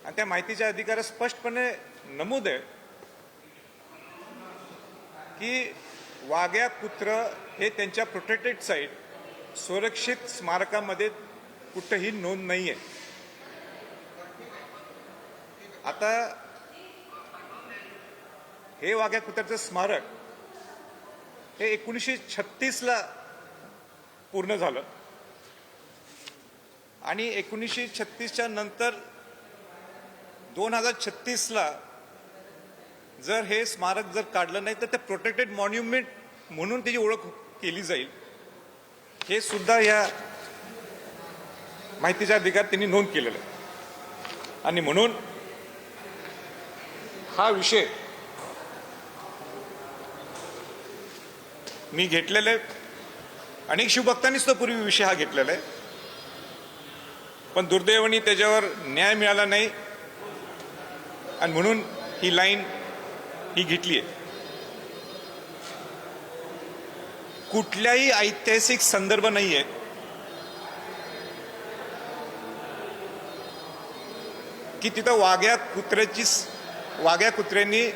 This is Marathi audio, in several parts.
आणि त्या माहितीच्या अधिकारात स्पष्टपणे नमूद आहे की वाघ्या कुत्र हे त्यांच्या प्रोटेक्टेड साईट सुरक्षित स्मारकामध्ये कुठेही नोंद नाही आहे. आता हे वाघ्या कुत्र्याचं स्मारक हे 1936ला पूर्ण झालं आणि 1936च्या नंतर 2036ला जर हे स्मारक जर काढलं नाही तर ते प्रोटेक्टेड मॉन्युमेंट म्हणून त्याची ओळख केली जाईल, हे सुद्धा या माहितीच्या अधिकार त्यांनी नोंद केलेलं आहे. आणि म्हणून हा विषय मी घेतलेला आहे. अनेक शिवभक्तांनीच तो पूर्वी विषय हा घेतलेला आहे, पण दुर्दैवाने त्याच्यावर न्याय मिळाला नाही आणि म्हणून ही लाईन ही घेतली आहे. कुठल्याही ऐतिहासिक संदर्भ नाही आहे की तिथं वाघ्या कुत्र्यांनी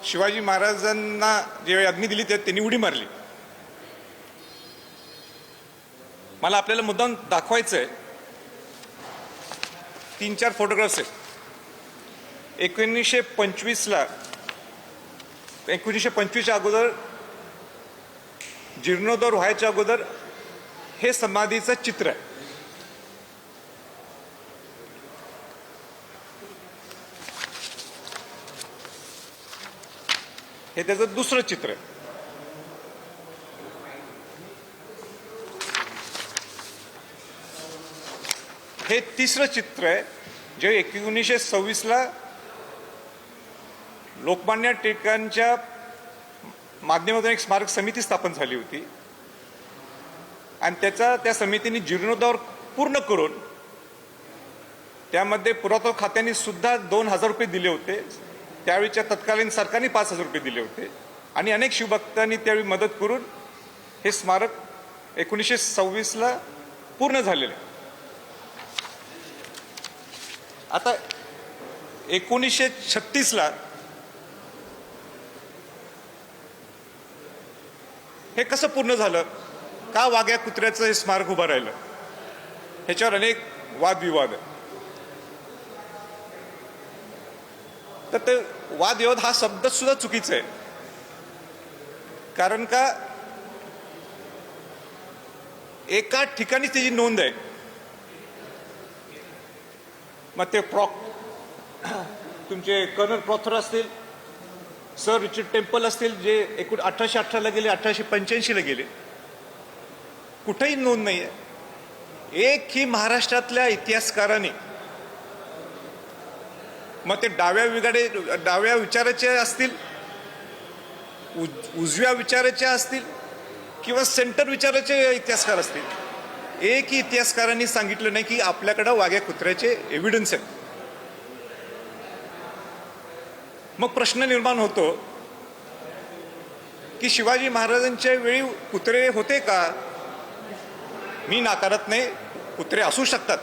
शिवाजी महाराजांना ज्यावेळी अग्नी दिली त्यांनी उडी मारली. मला आपल्याला मुद्दाम दाखवायचं आहे. 3-4 फोटोग्राफ्स आहेत. 1925च्या अगोदर जीर्णोद्धार व्हायच्या अगोदर हे समाधीचं चित्र आहे. हे त्याचं दुसरं चित्र आहे. हे तिसरं चित्र आहे जे 1926ला लोकमान्य टिळकांच्या माध्यमातून एक स्मारक समिती स्थापन झाली होती आणि त्या समितीने जीर्णोद्धार पूर्ण करून त्यामध्ये पुरातत्व खात्याने सुद्धा 2,000 रुपये दिले होते. त्यावेळीच्या तत्कालीन सरकारने 5,000 रुपये दिले होते आणि अनेक शिवभक्तांनी त्यावेळी मदत करून हे स्मारक 1926ला पूर्ण झालेलं आहे. आता 1936ला हे कसं पूर्ण झालं, का वाघ्या कुत्र्याचं हे स्मारक उभं राहिलं, ह्याच्यावर अनेक वादविवाद आहे. तर ते वादविवाद हा शब्द सुद्धा चुकीचा आहे. कारण का एका ठिकाणीच त्याची नोंद आहे. मग ते तुमचे कर्नल प्रॉथर असतील, सर रिचर्ड टेम्पल असतील, जे 1818ला गेले, 1885ला गेले, कुठेही नोंद नाही आहे. एकही महाराष्ट्रातल्या इतिहासकारांनी, मग ते डाव्या विचाराचे असतील, उजव्या विचाराचे असतील किंवा सेंटर विचाराचे इतिहासकार असतील, एकही इतिहासकारांनी सांगितलं नाही की आपल्याकडे वाघ्या कुत्र्याचे एव्हिडन्स आहेत. मग प्रश्न निर्माण होतो की शिवाजी महाराजांच्या वेळी कुत्रे होते का? मी नाकारत नाही, कुत्रे असू शकतात.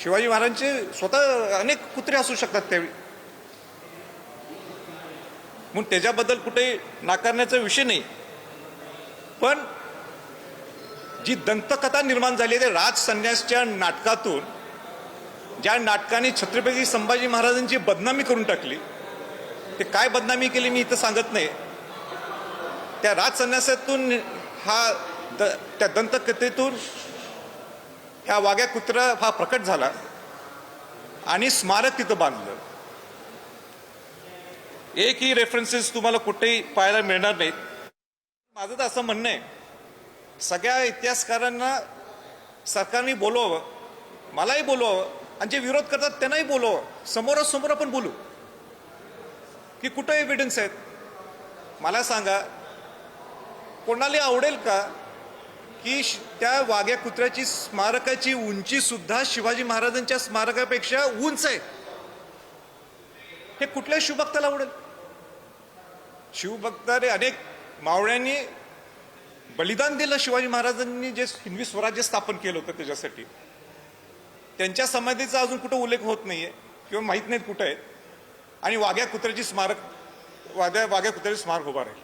शिवाजी महाराजांचे स्वतः अनेक कुत्रे असू शकतात त्यावेळी, म्हणून त्याच्याबद्दल कुठे नाकारण्याचा विषय नाही. पण जी दंतकथा निर्माण झाली आहे राज संन्यासच्या नाटकातून, ज्या नाटकाने छत्रपती संभाजी महाराजांची बदनामी करून टाकली, ते काय बदनामी केली मी इथं सांगत नाही. त्या राज संन्यासातून त्या दंतकथेतून ह्या वाघ्या कुत्रा हा प्रकट झाला आणि स्मारक तिथं बांधलं. एकही रेफरन्सेस तुम्हाला कुठेही पाहायला मिळणार नाहीत. माझं तर असं म्हणणं आहे, सगळ्या इतिहासकारांना सरकारने बोलवावं, मलाही बोलवावं आणि जे विरोध करतात त्यांनाही बोलवावं. समोरासमोर आपण बोलू की कुठं एव्हिडन्स आहेत. मला सांगा, कोणाला आवडेल का की त्या वाघ्या कुत्र्याची स्मारकाची उंची सुद्धा शिवाजी महाराजांच्या स्मारकापेक्षा उंच आहे? हे कुठल्याही शिवभक्ताला आवडेल? शिवभक्ताने अनेक मावळ्यांनी बलिदान दिलं शिवाजी महाराजांनी जे हिंदवी स्वराज्य स्थापन केलं होतं त्याच्यासाठी, त्यांच्या समाधीचा अजून कुठं उल्लेख होत नाहीये किंवा माहीत नाहीत कुठं आहेत. आणि वाघ्या कुत्र्याची स्मारक उभा राहील.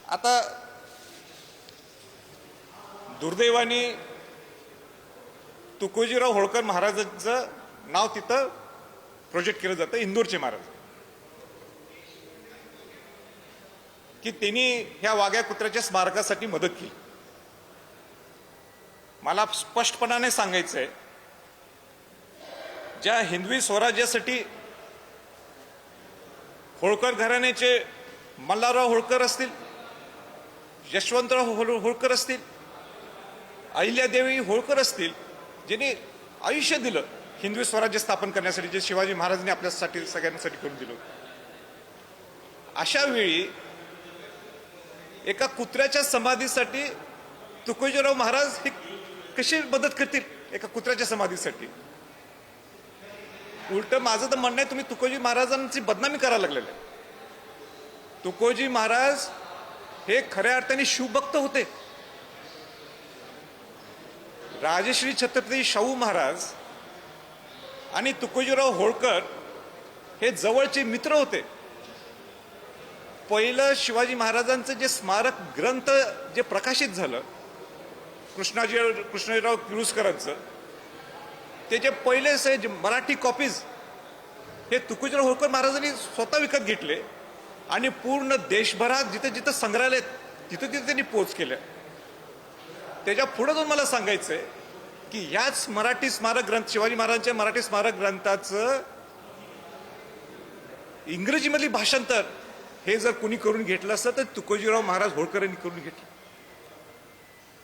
आता दुर्दैवाने तुकोजीराव होळकर महाराजांचं नाव तिथं प्रोजेक्ट केलं जातं, इंदोरचे महाराज, की त्यांनी ह्या वाघ्या कुत्र्याच्या स्मारकासाठी मदत केली. मला स्पष्टपणाने सांगायचंय, ज्या हिंदवी स्वराज्यासाठी होळकर घराण्याचे मल्हारराव होळकर असतील, यशवंतराव होळकर असतील, अहिल्यादेवी होळकर असतील, ज्यांनी आयुष्य दिलं हिंदवी स्वराज्य स्थापन करण्यासाठी, जे शिवाजी महाराजांनी आपल्यासाठी सगळ्यांसाठी करून दिलं. अशा वेळी एका कुत्र्याच्या समाधीसाठी तुकोजीराव महाराज हे कशी मदत करतील? एका कुत्र्याच्या समाधीसाठी. उलट माझं तर म्हणणं आहे, तुम्ही तुकोजी महाराजांची बदनामी करायला लागलेले. तुकोजी महाराज हे खऱ्या अर्थाने शिवभक्त होते. राजश्री छत्रपती शाहू महाराज आणि तुकोजीराव होळकर हे जवळचे मित्र होते. पहिलं शिवाजी महाराजांचं जे स्मारक ग्रंथ जे प्रकाशित झालं कृष्णराव किर्लोस्करांचं, त्याचे पहिले मराठी कॉपीज हे तुकोजीराव होळकर महाराजांनी स्वतः विकत घेतले आणि पूर्ण देशभरात जिथे जिथे संग्रहालय तिथे तिथे त्यांनी पोच केल्या. त्याच्या पुढे जाऊन मला सांगायचंय की याच मराठी स्मारक ग्रंथ, शिवाजी महाराजांच्या मराठी स्मारक ग्रंथाचं इंग्रजीमधली भाषांतर हे जर कोणी करून घेतलं असतं तर तुकोजीराव महाराज होळकर यांनी करून घेतलं.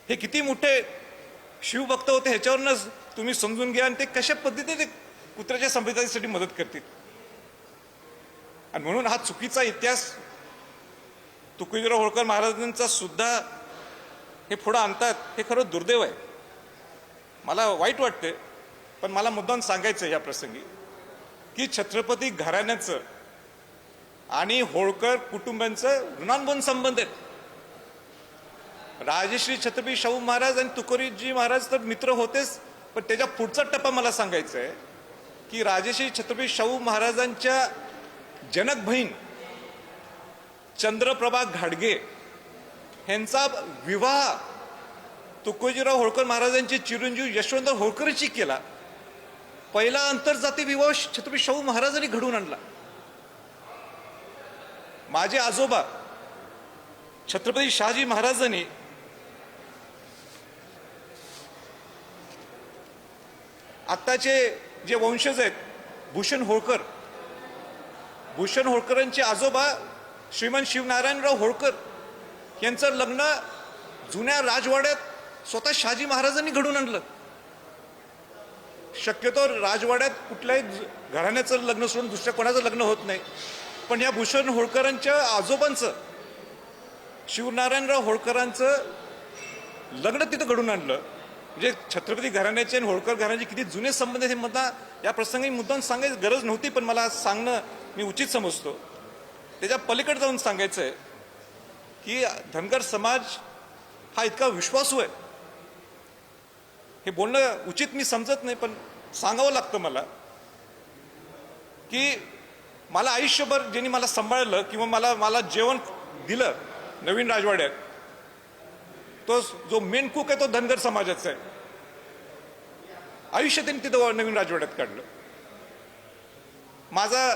हे किती मोठे शिवभक्त होते ह्याच्यावरूनच तुम्ही समजून घ्या आणि ते कशा पद्धतीने कुत्र्याच्या संपत्तीसाठी मदत करतील. आणि म्हणून हा चुकीचा इतिहास तुकोजीराव होळकर महाराजांचा सुद्धा हे पुढं आणतात, हे खरं दुर्दैव आहे. मला वाईट वाटते, पण मला मुद्दाम सांगायचं या प्रसंगी की छत्रपती घराण्याचं आणि होळकर कुटुंबांचं ऋणानुबंध संबंध आहेत. राजश्री छत्रपती शाहू महाराज आणि तुकोजी महाराज तर मित्र होतेच, पण त्याच्या पुढचा टप्पा मला सांगायचा आहे की राजश्री छत्रपती शाहू महाराजांच्या जनक बहीण चंद्रप्रभा घाडगे यांचा विवाह तुकोजीराव होळकर महाराजांचे चिरंजीव यशवंतराव होळकरशी केला. पहिला आंतरजातीय विवाह छत्रपती शाहू महाराजांनी घडवून आणला. माझे आजोबा छत्रपती शहाजी महाराजांनी आत्ताचे जे वंशज आहेत भूषण होळकरांचे आजोबा श्रीमंत शिवनारायणराव होळकर यांचं लग्न जुन्या राजवाड्यात स्वतः शहाजी महाराजांनी घडवून आणलं. शक्यतो राजवाड्यात कुठल्याही घराण्याचं लग्न सोडून दुसऱ्या कोणाचं लग्न होत नाही, पण या भूषण होळकरांच्या आजोबांचं शिवनारायणराव होळकरांचं लग्न तिथं घडून आणलं. म्हणजे छत्रपती घराण्याचे आणि होळकर घराण्याचे किती जुने संबंध हे मला या प्रसंगी मुद्दाम सांगायची गरज नव्हती, पण मला सांगणं मी उचित समजतो. त्याच्या पलीकडे जाऊन सांगायचं आहे की धनगर समाज हा इतका विश्वासू आहे, हे बोलणं उचित मी समजत नाही, पण सांगावं लागतं मला की मला आयुष्यभर ज्यांनी मला सांभाळलं किंवा मला जेवण दिलं नवीन राजवाड्यात, तो जो मेन कुक आहे तो धनगर समाजाचा आहे. आयुष्य त्यांनी तिथं नवीन राजवाड्यात काढलं. माझा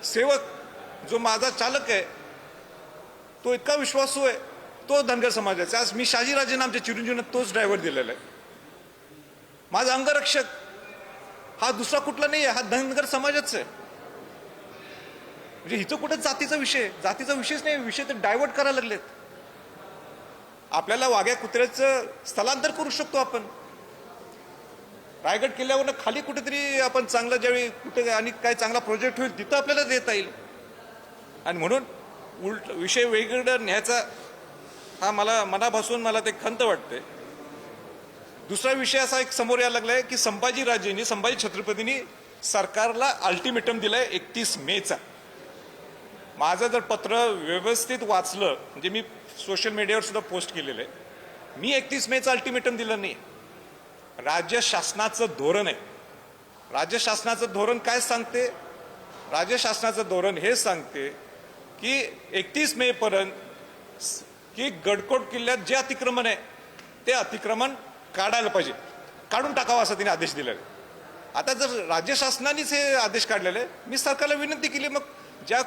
सेवक जो माझा चालक आहे तो इतका विश्वासू आहे, तो धनगर समाजाचा. आज मी शहाजीराजेंना आमच्या चिरंजीवनं तोच ड्रायव्हर दिलेला आहे. माझा अंगरक्षक हा दुसरा कुठला नाही आहे, हा धनगर समाजाचा आहे. म्हणजे इथं कुठं जातीचा विषयच नाही, विषय तर डायव्हर्ट करायला लागलेत. आपल्याला वाघ्या कुत्र्याचं स्थलांतर करू शकतो आपण. रायगड किल्ल्यावरनं खाली कुठेतरी आपण चांगलं ज्यावेळी कुठे आणि काय चांगला प्रोजेक्ट होईल तिथं आपल्याला देता येईल. आणि म्हणून उलट विषय वेगळं न्यायचा हा मला मनापासून मला ते खंत वाटते. दुसरा विषय असा एक समोर यायला लागलाय की संभाजी छत्रपतींनी सरकारला अल्टिमेटम दिलाय 31 मेचा. माझं जर पत्र व्यवस्थित वाचलं, म्हणजे मी सोशल मीडियावर सुद्धा पोस्ट केलेलं आहे, मी 31 मेचं अल्टिमेटम दिलं नाही. राज्य शासनाचं धोरण आहे. राज्य शासनाचं धोरण काय सांगते? राज्य शासनाचं धोरण हे सांगते की 31 मे पर्यंत की गडकोट किल्ल्यात जे अतिक्रमण आहे ते अतिक्रमण काढायला पाहिजे, काढून टाकावं असा तिने आदेश दिलेला आहे. आता जर राज्य शासनानेच हे आदेश काढलेले, मी सरकारला विनंती केली, मग ज्या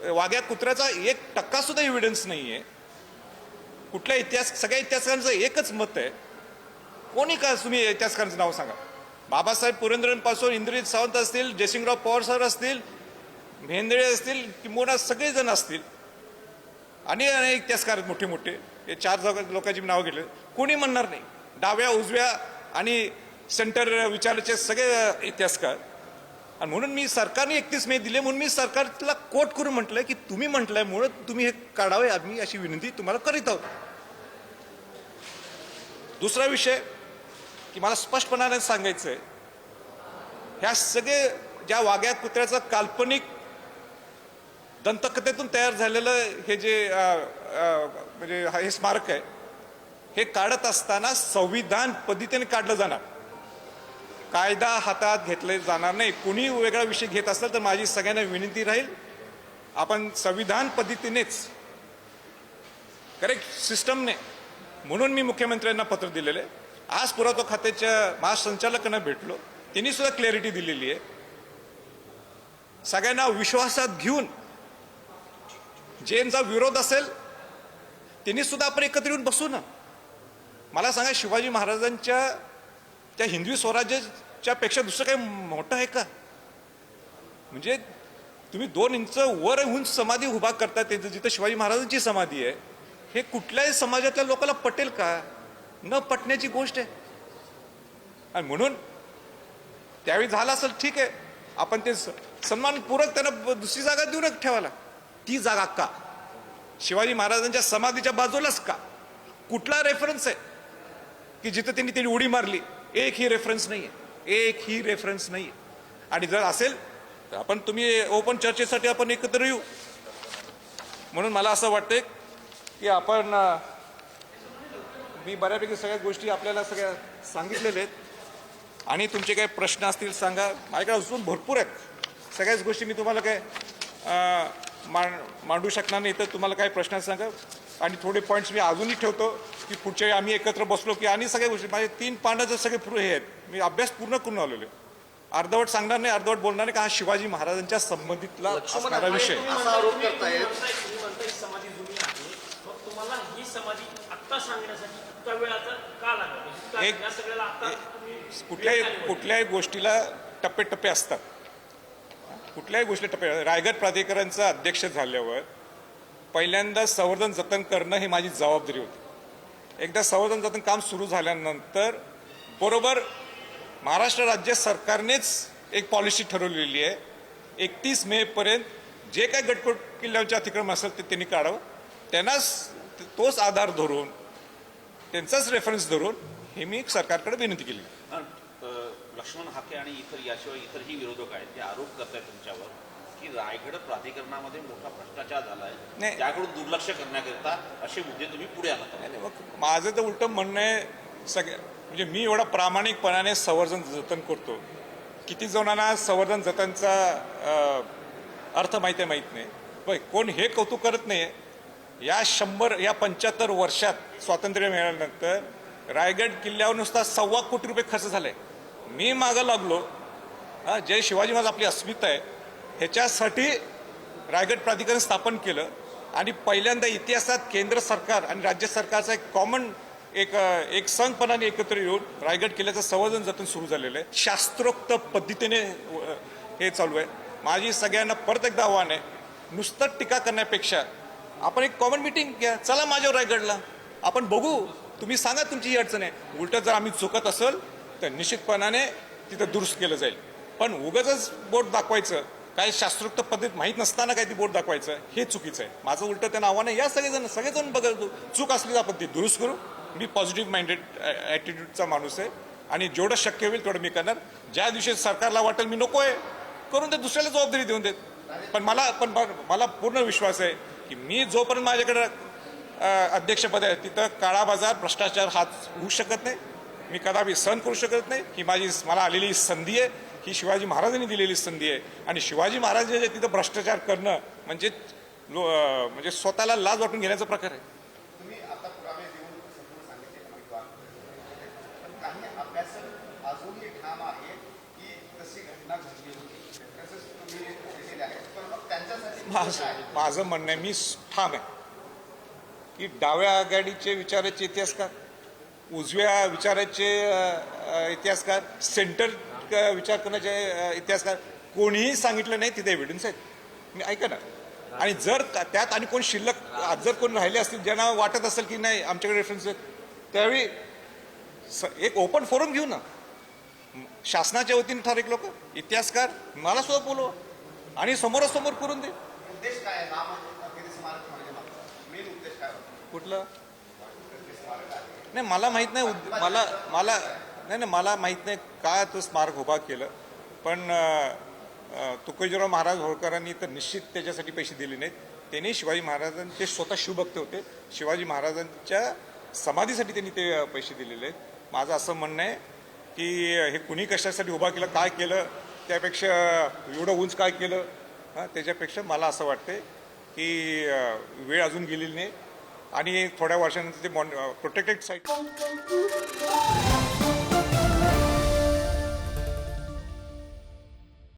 वाघ्या कुत्र्याचा 1% सुद्धा एव्हिडन्स नाही आहे, कुठल्या सगळ्या इतिहासकारांचं एकच मत आहे, कोणी का तुम्ही इतिहासकारांचं नाव सांगा. बाबासाहेब पुरंदरेंपासून इंद्रजित सावंत असतील, जयसिंगराव पवार सर असतील, भेंदळे असतील, किंबहुना सगळेजण असतील, आणि अनेक इतिहासकार मोठे मोठे, हे 4 लोकांची नावं घेतले, कोणी म्हणणार नाही. डाव्या उजव्या आणि सेंटर विचाराचे सगळे इतिहासकार. आणि म्हणून मी सरकारने 31 मे दिले, म्हणून मी सरकारला कोट करून म्हटलंय की तुम्ही म्हटल्यामुळे तुम्ही हे काढावे, आम्ही अशी विनंती तुम्हाला करीत आहोत. दुसरा विषय की मला स्पष्टपणाने सांगायचं आहे, ह्या सगळे ज्या वाघ्या कुत्र्याचं काल्पनिक दंतकथेतून तयार झालेलं हे जे म्हणजे हे स्मारक आहे, हे काढत असताना संविधान पद्धतीने काढलं जाणार, कायदा हातात घेतले जाणार नाही. कुणी वेगळा विषय घेत असेल तर माझी सगळ्यांना विनंती राहील, आपण संविधान पद्धतीनेच करेक्ट सिस्टमने, म्हणून मी मुख्यमंत्र्यांना पत्र दिलेलं आहे. आज पुरातत्व खात्याच्या महासंचालकांना भेटलो, त्यांनी सुद्धा क्लॅरिटी दिलेली आहे. सगळ्यांना विश्वासात घेऊन ज्यांचा विरोध असेल त्यांनी सुद्धा आपण एकत्र येऊन बसू ना. मला सांगा, शिवाजी महाराजांच्या त्या हिंदवी स्वराज्याच्या पेक्षा दुसरं काही मोठं आहे का? म्हणजे तुम्ही 2 इंच वर उंच समाधी उभा करता, जिथं शिवाजी महाराजांची समाधी आहे, हे कुठल्याही समाजातल्या लोकांना पटेल का? न पटण्याची गोष्ट आहे. आणि म्हणून त्यावेळी झालं असेल, ठीक आहे, आपण ते सन्मानपूर्वक त्यांना दुसरी जागा देऊनच ठेवायला. ती जागा का शिवाजी महाराजांच्या समाधीच्या बाजूलाच का? कुठला रेफरन्स आहे की जिथं त्यांनी उडी मारली? एकही रेफरन्स नाहीये, एकही रेफरन्स नाहीये. आणि जर असेल तर आपण तुम्ही ओपन चर्चेसाठी आपण एकत्र येऊ. म्हणून मला असं वाटतंय की आपण मी बऱ्यापैकी सगळ्या गोष्टी आपल्याला सगळ्या सांगितलेल्या आहेत, आणि तुमचे काही प्रश्न असतील सांगा. माझ्याकडे अजून भरपूर आहेत, सगळ्याच गोष्टी मी तुम्हाला काय मांडू शकणार नाही. तर तुम्हाला काय प्रश्न सांगा, आणि थोडे पॉईंट्स मी अजूनही ठेवतो की पुढच्या वेळी आम्ही एकत्र बसलो की, आणि सगळ्या गोष्टी माझे 3 पानाचे सगळे पुरे हे आहेत, मी अभ्यास पूर्ण करून आलेलो. अर्धवट सांगणार नाही, अर्धवट बोलणार नाही, का हा शिवाजी महाराजांच्या संबंधितला असणारा विषय. कुठल्याही गोष्टीला टप्पे असतात, कुठल्याही गोष्टी टप्पे. रायगड प्राधिकरणचं अध्यक्ष झाल्यावर पहिल्यांदा संवर्धन जतन करणं ही माझी जबाबदारी होती. एकदा संवर्धन जतन काम सुरू झाल्यानंतर बरोबर महाराष्ट्र राज्य सरकारनेच एक पॉलिसी ठरवलेली आहे, 31 मे पर्यंत जे काय गडकोट किल्ल्याचे अतिक्रमण असेल ते त्यांनी काढावं. त्यांनाच तोच आधार धरून, त्यांचाच रेफरन्स धरून हे मी सरकारकडे विनंती केली. लक्ष्मण हाके आणि याशिवाय इतरही विरोधक आहेत, ते आरोप करतायत तुमच्यावर की रायगड प्राधिकरणामध्ये मोठा भ्रष्टाचार झाला आहे, त्याकडून दुर्लक्ष करण्याकरिता असे मुद्दे तुम्ही पुढे आणत. माझं तर उलट म्हणणं आहे, म्हणजे मी एवढा प्रामाणिकपणाने संवर्धन जतन करतो, किती जणांना संवर्धन जतनचा अर्थ माहिती नाही. पण कोण हे कौतुक करत नाही. या 75 वर्षात स्वातंत्र्य मिळाल्यानंतर रायगड किल्ल्यावर नुसता ₹1.25 कोटी खर्च झालाय. मी मागं लागलो, जय शिवाजी महाराज आपली अस्मिता आहे ह्याच्यासाठी रायगड प्राधिकरण स्थापन केलं, आणि पहिल्यांदा इतिहासात केंद्र सरकार आणि राज्य सरकारचा एक कॉमन एक संघपणाने एकत्र येऊन रायगड किल्ल्याचं संवर्धन जतन सुरू झालेलं आहे. शास्त्रोक्त पद्धतीने हे चालू आहे. माझी सगळ्यांना परत एकदा आव्हान आहे, नुसतं टीका करण्यापेक्षा आपण एक कॉमन मीटिंग घ्या, चला माझ्यावर रायगडला, आपण बघू, तुम्ही सांगा तुमची ही अडचण आहे. उलट जर आम्ही चुकत असेल तर निश्चितपणाने तिथं दुरुस्त केलं जाईल. पण उगाचच बोट दाखवायचं, काय शास्त्रोक्त पद्धत माहीत नसताना काय ती बोट दाखवायचं, हे चुकीचं आहे. माझं उलट त्यांना आव्हान आहे, या सगळेजण बघा, चूक असली तर आपण ती दुरुस्त करू. मी पॉझिटिव्ह माइंडेड ॲटिट्यूडचा माणूस आहे, आणि जेवढं शक्य होईल तेवढं मी करणार. ज्या दिवशी सरकारला वाटेल मी नको आहे करून ते दुसऱ्याला जबाबदारी देऊन देत. पण मला पूर्ण विश्वास आहे की मी जोपर्यंत माझ्याकडे अध्यक्षपद आहे तिथं काळा बाजार भ्रष्टाचार हा होऊ शकत नाही. मी कदापि सहन करू शकत नाही. ही मला आलेली संधी आहे, ही शिवाजी महाराजांनी दिलेली संधी आहे. आणि शिवाजी महाराज जे तिथं भ्रष्टाचार करणं म्हणजे स्वतःला लाज वाटून घेण्याचा प्रकार आहे. तुम्ही आता पुरावे देऊन संपूर्ण सांगितले पण काही अभ्यासक अजूनही ठाम आहे की तशी घटना घडली होती, तसंच तुम्ही केलेले आहे. पण मग त्यांच्यासाठी माझं म्हणणं आहे, मी ठाम आहे की डाव्या आघाडीचे विचाराचे इतिहासकार, उजव्या विचाराचे इतिहासकार, सेंटर विचार करण्याचे इतिहासकार कोणीही सांगितलं नाही तिथे एव्हिडन्स आहेत. मी ऐका ना. आणि जर त्यात आणि कोण शिल्लक जर कोण राहिले असतील ज्यांना वाटत असेल की नाही आमच्याकडे रेफरन्स आहेत, त्यावेळी एक ओपन फोरम घेऊ ना. शासनाच्या वतीने ठराविक लोक इतिहासकार मला सुद्धा बोलवा आणि समोरासमोर करून दे. उद्देश काय आहे? नाम स्मारक म्हणजे मेन उद्देश काय होता? कुठलं नाही मला माहित नाही. मला माहित नाही का तो स्मारक उभा केलं. पण तुकोजीराव महाराज होळकरांनी तर निश्चित त्याच्यासाठी पैसे दिले नाहीत. त्यांनी शिवाजी महाराजांचे स्वतः शिवभक्त होते. शिवाजी महाराजांच्या समाधीसाठी त्यांनी ते पैसे दिलेले आहेत. माझं असं म्हणणं आहे की हे कुणी कशासाठी उभा केलं, काय केलं, त्यापेक्षा एवढं उंच काय केलं, त्याच्यापेक्षा मला असं वाटतंय की वेळ अजून गेलेली नाही आणि थोड्या वर्षानंतर ते प्रोटेक्टेड साईट